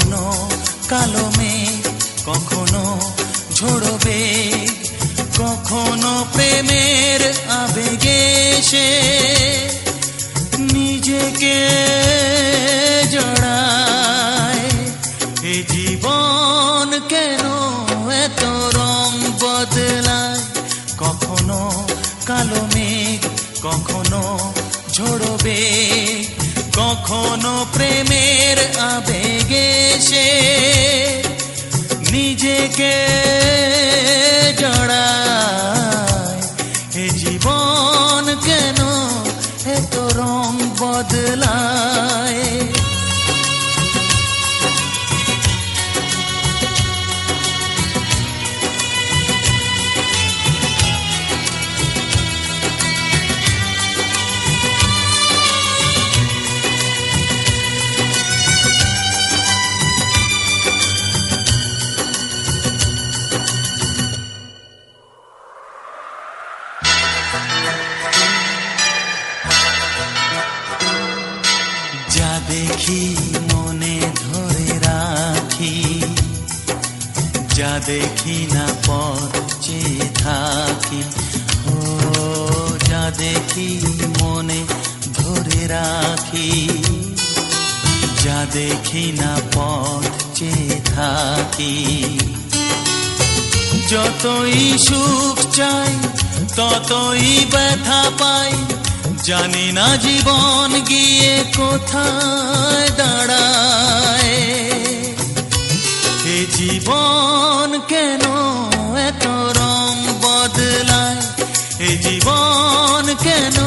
কখনো কালো মেঘ, কখনো ঝোড়ো বেগ, কখনো প্রেমের আবেগে সে নিজেকে জড়ায়। এ জীবন কেন এত রং বদলায়? কখনো কালো মেঘ, কখনো ঝোড়ো বেগ, কখনো প্রেমের আবেগে সে নিজেকে জড়ায়। এ জীবন কেন এত রং বদলায়? যা দেখি মনে ধরে রাখি, যা দেখি না পথ চেয়ে থাকি। ও যা দেখি মনে ধরে রাখি, যা দেখি না পথ চেয়ে থাকি। যতই সুখ চাই ততই ব্যথা পাই, জানি না জীবন গিয়ে কোথায় দাঁড়ায়। এ জীবন কেন এত রং বদলায়? এ জীবন কেন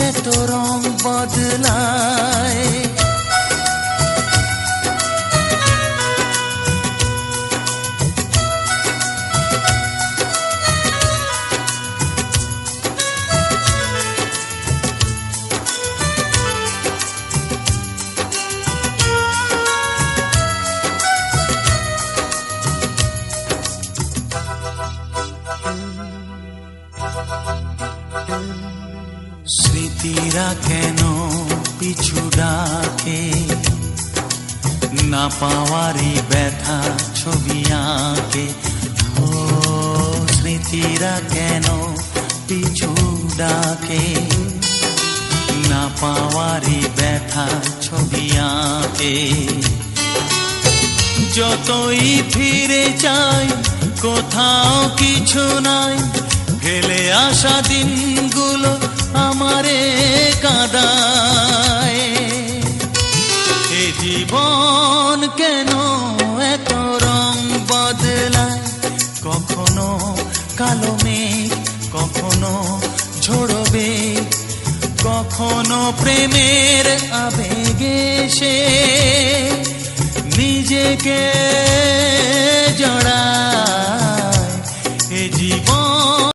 এত রং বদলায়? স্মৃতিরা কেন পিছু ডাকে? না পাওয়ারই ব্যথা ছবি আঁকে। ও স্মৃতিরা কেন পিছু ডাকে? না পাওয়ারই ব্যথা ছবি আঁকে। যতই ফিরে চাই কোথাও কিছু নাই, ফেলে আসা দিনগুলো আমারে কাঁদায়। এ জীবন কেন এত রং বদলায়? কখনো কালো মেঘ, কখনো ঝোড়ো বেগ, কখনো প্রেমের আবেগে সে নিজেকে জড়ায়।